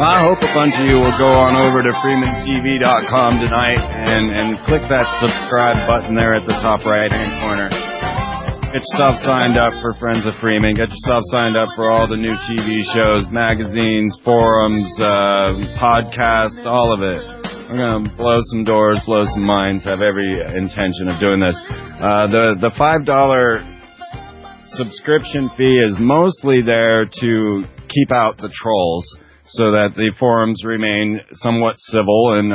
Well, I hope a bunch of you will go on over to freemantv.com tonight and click that subscribe button there at the top right-hand corner. Get yourself signed up for Friends of Freeman. Get yourself signed up for all the new TV shows, magazines, forums, podcasts, all of it. We're going to blow some doors, blow some minds, have every intention of doing this. The $5 subscription fee is mostly there to keep out the trolls so that the forums remain somewhat civil and,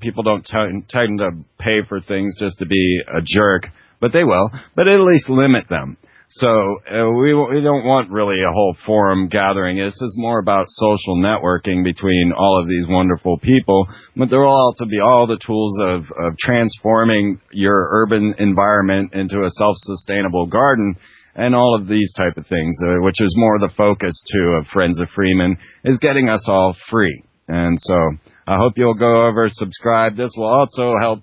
people don't tend to pay for things just to be a jerk. But they will. But at least limit them. So we don't want really a whole forum gathering. This is more about social networking between all of these wonderful people. But there will also be all the tools of transforming your urban environment into a self-sustainable garden and all of these type of things, which is more the focus, too, of Friends of Freeman, is getting us all free. And so I hope you'll go over, subscribe. This will also help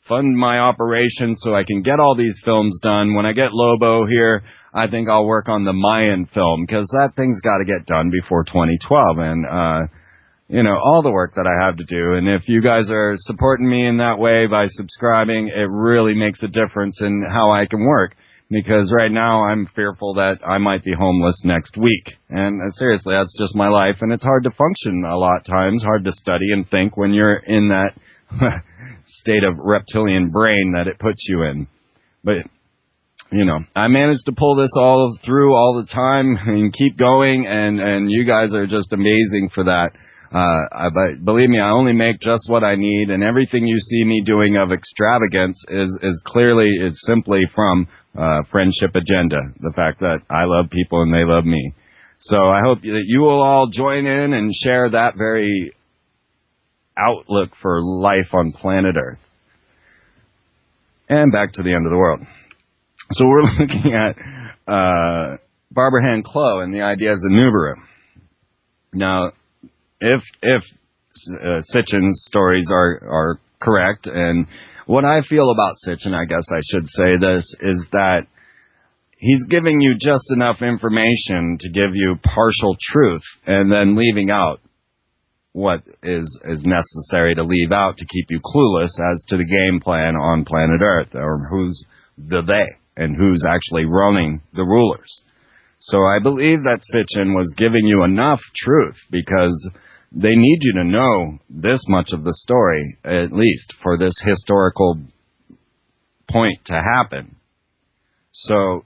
fund my operation so I can get all these films done. When I get Lobo here, I think I'll work on the Mayan film, because that thing's got to get done before 2012. And, all the work that I have to do. And if you guys are supporting me in that way by subscribing, it really makes a difference in how I can work. Because right now I'm fearful that I might be homeless next week. And seriously, that's just my life. And it's hard to function a lot of times, hard to study and think when you're in that state of reptilian brain that it puts you in. But, I managed to pull this all through all the time and keep going. And you guys are just amazing for that. But believe me, I only make just what I need. And everything you see me doing of extravagance is simply from friendship agenda, the fact that I love people and they love me. So I hope that you will all join in and share that very outlook for life on planet Earth. And back to the end of the world. So we're looking at Barbara Hand Clow and the ideas of Nibiru. Now, if Sitchin's stories are correct, and what I feel about Sitchin, I guess I should say this, is that he's giving you just enough information to give you partial truth and then leaving out what is necessary to leave out to keep you clueless as to the game plan on planet Earth, or who's the they and who's actually running the rulers. So I believe that Sitchin was giving you enough truth because they need you to know this much of the story, at least, for this historical point to happen. So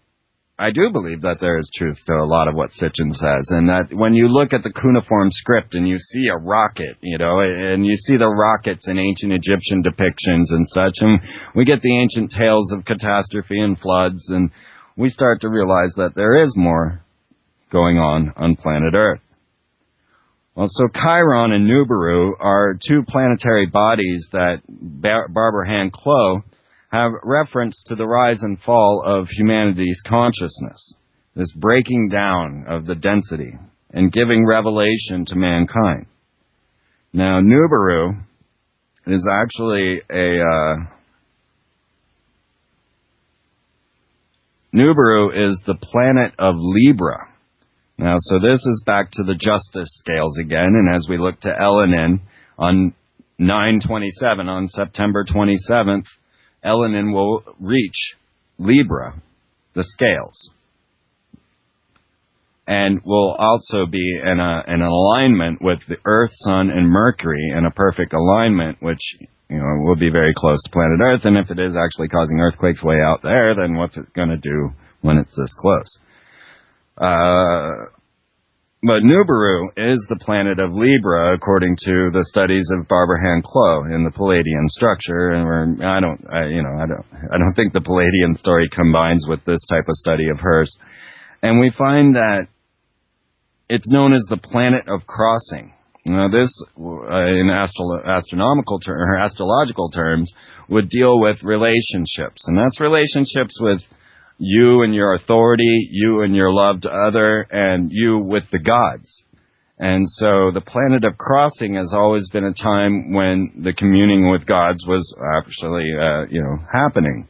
I do believe that there is truth to a lot of what Sitchin says, and that when you look at the cuneiform script and you see a rocket, and you see the rockets in ancient Egyptian depictions and such, and we get the ancient tales of catastrophe and floods, and we start to realize that there is more going on planet Earth. Well, so Chiron and Nibiru are two planetary bodies that Barbara Hand Clow have reference to the rise and fall of humanity's consciousness, this breaking down of the density and giving revelation to mankind. Now, Nibiru is actually Nibiru is the planet of Libra. Now, so this is back to the justice scales again, and as we look to Elenin on 9/27, on September 27th, Elenin will reach Libra, the scales, and will also be in an alignment with the Earth, Sun, and Mercury in a perfect alignment, which will be very close to planet Earth. And if it is actually causing earthquakes way out there, then what's it going to do when it's this close? But Nibiru is the planet of Libra, according to the studies of Barbara Hand Clow in the Palladian structure. And I don't think the Palladian story combines with this type of study of hers. And we find that it's known as the planet of crossing. Now, this, in astronomical or astrological terms, would deal with relationships, and that's relationships with you and your authority, you and your loved other, and you with the gods. And so the planet of crossing has always been a time when the communing with gods was actually, happening.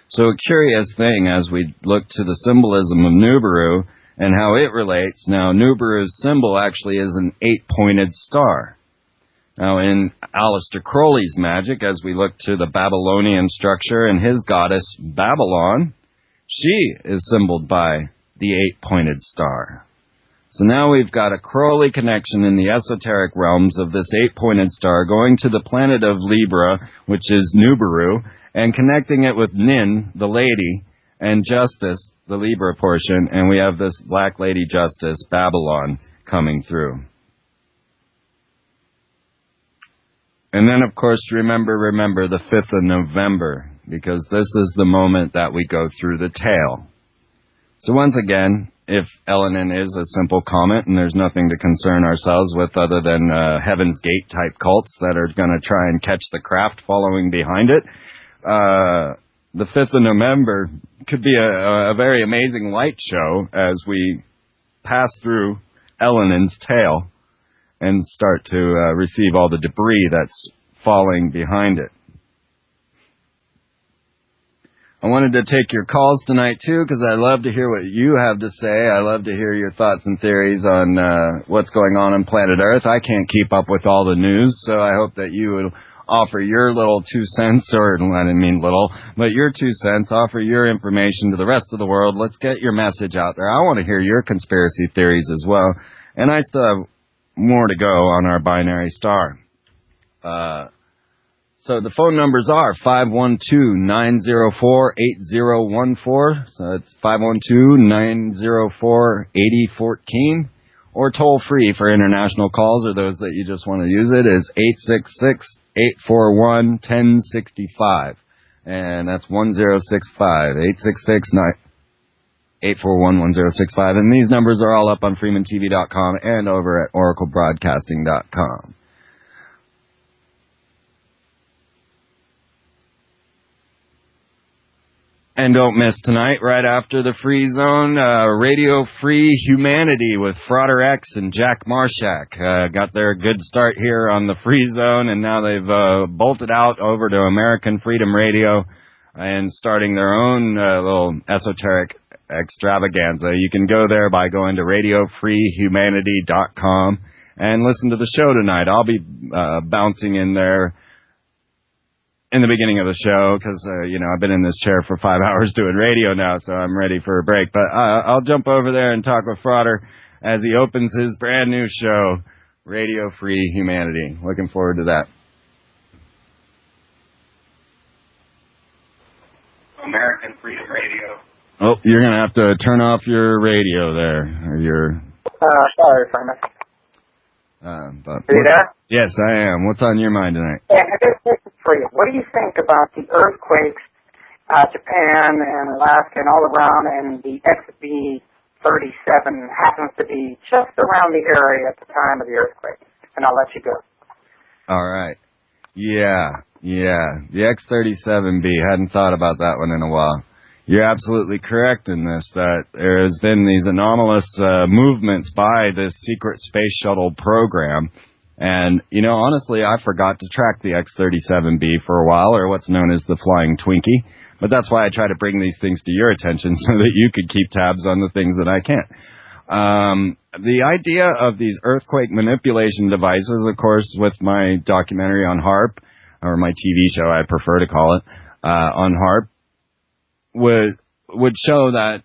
So a curious thing as we look to the symbolism of Nibiru and how it relates. Now, Nibiru's symbol actually is an 8-pointed star. Now, in Aleister Crowley's magic, as we look to the Babylonian structure and his goddess Babylon, she is symboled by the 8-pointed star. So now we've got a Crowley connection in the esoteric realms of this 8-pointed star going to the planet of Libra, which is Nibiru, and connecting it with Nin, the lady, and Justice, the Libra portion, and we have this Black Lady Justice, Babylon, coming through. And then, of course, remember the 5th of November, because this is the moment that we go through the tail. So once again, if Elenin is a simple comet and there's nothing to concern ourselves with other than Heaven's Gate type cults that are going to try and catch the craft following behind it, the 5th of November could be a very amazing light show as we pass through Elenin's tail and start to receive all the debris that's falling behind it. I wanted to take your calls tonight, too, because I love to hear what you have to say. I love to hear your thoughts and theories on what's going on planet Earth. I can't keep up with all the news, so I hope that you will offer your little 2 cents, or I didn't mean little, but your 2 cents, offer your information to the rest of the world. Let's get your message out there. I want to hear your conspiracy theories as well. And I still have more to go on our binary star. So the phone numbers are 512-904-8014. So it's 512-904-8014. Or toll free for international calls, or those that you just want to use it, is 866-841-1065. And that's 1065. 841-1065. And these numbers are all up on freemantv.com and over at oraclebroadcasting.com. And don't miss tonight, right after the Free Zone, Radio Free Humanity with Frater X and Jack Marshak. Got their good start here on the Free Zone, and now they've bolted out over to American Freedom Radio and starting their own little esoteric extravaganza. You can go there by going to radiofreehumanity.com and listen to the show tonight. I'll be bouncing in there in the beginning of the show, because, I've been in this chair for 5 hours doing radio now, so I'm ready for a break. But I'll jump over there and talk with Frater as he opens his brand new show, Radio Free Humanity. Looking forward to that. American Freedom Radio. Oh, you're going to have to turn off your radio there, or your... Sorry, Freeman. Are you there? Yes, I am. What's on your mind tonight? Yeah, this is for you. What do you think about the earthquakes, Japan and Alaska and all around, and the XB37 happens to be just around the area at the time of the earthquake? And I'll let you go. All right. Yeah. The X37B. Hadn't thought about that one in a while. You're absolutely correct in this, that there has been these anomalous movements by this secret space shuttle program. And, honestly, I forgot to track the X-37B for a while, or what's known as the Flying Twinkie. But that's why I try to bring these things to your attention so that you could keep tabs on the things that I can't. The idea of these earthquake manipulation devices, of course, with my documentary on HAARP, or my TV show, I prefer to call it, on HAARP, would show that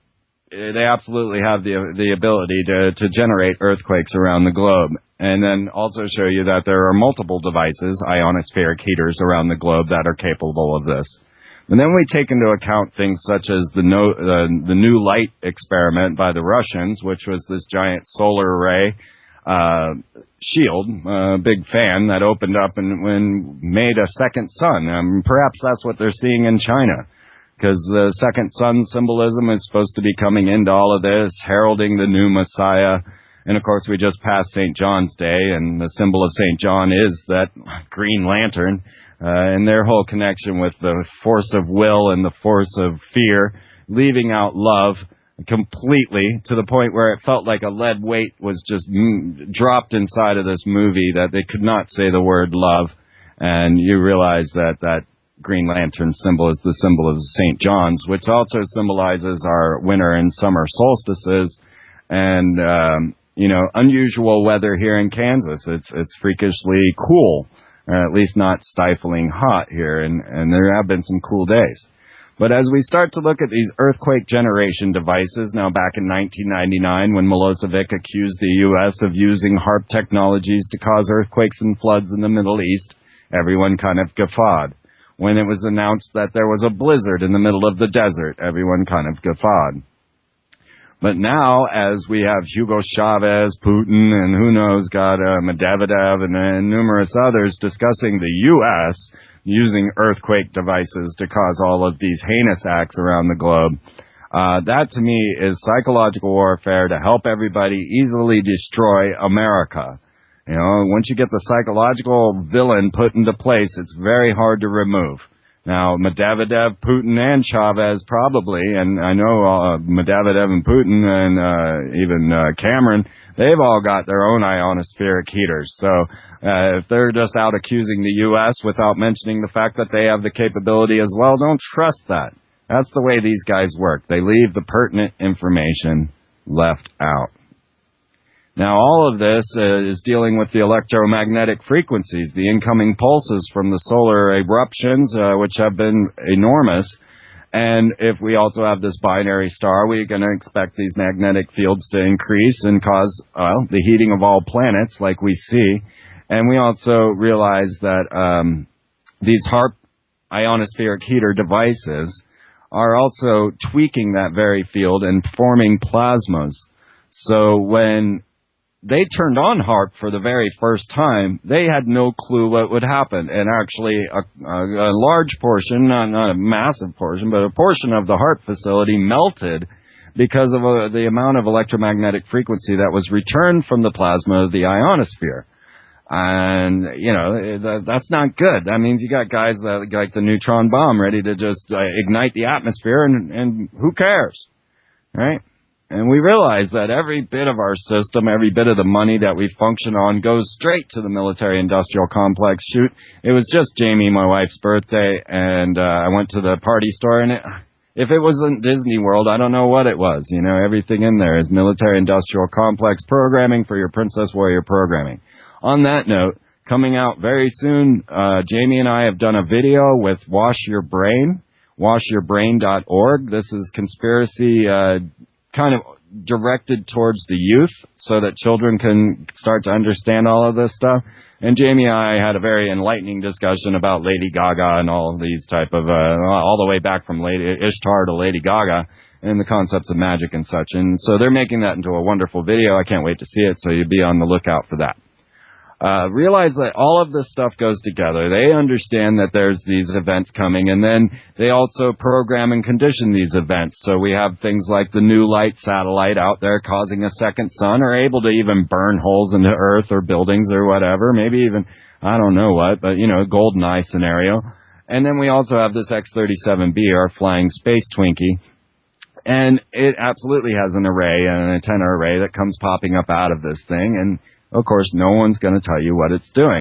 they absolutely have the ability to generate earthquakes around the globe, and then also show you that there are multiple devices, ionospheric heaters around the globe, that are capable of this. And then we take into account things such as the New Light experiment by the Russians, which was this giant solar array shield, big fan that opened up and made a second sun. Perhaps that's what they're seeing in China, because the second sun symbolism is supposed to be coming into all of this, heralding the new Messiah. And, of course, we just passed St. John's Day, and the symbol of St. John is that green lantern, and their whole connection with the force of will and the force of fear, leaving out love completely, to the point where it felt like a lead weight was just dropped inside of this movie, that they could not say the word love. And you realize that green lantern symbol is the symbol of St. John's, which also symbolizes our winter and summer solstices, And, unusual weather here in Kansas. It's freakishly cool, or at least not stifling hot here, and there have been some cool days. But as we start to look at these earthquake generation devices, now back in 1999 when Milosevic accused the U.S. of using HARP technologies to cause earthquakes and floods in the Middle East, everyone kind of guffawed. When it was announced that there was a blizzard in the middle of the desert, everyone kind of guffawed. But now, as we have Hugo Chavez, Putin, and who knows, Medvedev, and numerous others discussing the U.S. using earthquake devices to cause all of these heinous acts around the globe, that to me is psychological warfare to help everybody easily destroy America. Once you get the psychological villain put into place, it's very hard to remove. Now, Medvedev, Putin, and Chavez probably, and I know Medvedev and Putin and even Cameron, they've all got their own ionospheric heaters. So if they're just out accusing the U.S. without mentioning the fact that they have the capability as well, don't trust that. That's the way these guys work. They leave the pertinent information left out. Now, all of this is dealing with the electromagnetic frequencies, the incoming pulses from the solar eruptions, which have been enormous. And if we also have this binary star, we're going to expect these magnetic fields to increase and cause the heating of all planets like we see. And we also realize that these HARP ionospheric heater devices are also tweaking that very field and forming plasmas. So when they turned on HARP for the very first time, they had no clue what would happen. And actually, a large portion, not a massive portion, but a portion of the HARP facility melted because of the amount of electromagnetic frequency that was returned from the plasma of the ionosphere. And, that's not good. That means you got guys like the neutron bomb ready to just ignite the atmosphere, and who cares, right? And we realize that every bit of our system, every bit of the money that we function on goes straight to the military-industrial complex. Shoot, it was just Jamie, my wife's birthday, and I went to the party store, and if it wasn't Disney World, I don't know what it was. Everything in there is military-industrial complex programming for your Princess Warrior programming. On that note, coming out very soon, Jamie and I have done a video with Wash Your Brain, washyourbrain.org. This is conspiracy kind of directed towards the youth so that children can start to understand all of this stuff. And Jamie and I had a very enlightening discussion about Lady Gaga and all of these type of, all the way back from Lady Ishtar to Lady Gaga and the concepts of magic and such. And so they're making that into a wonderful video. I can't wait to see it, so you'll be on the lookout for that. Realize that all of this stuff goes together. They understand that there's these events coming, and then they also program and condition these events. So we have things like the New Light satellite out there causing a second sun, or able to even burn holes into Earth or buildings or whatever. Maybe even, I don't know what, but, golden eye scenario. And then we also have this X-37B, our flying space Twinkie. And it absolutely has an array, an antenna array that comes popping up out of this thing. And of course, no one's going to tell you what it's doing.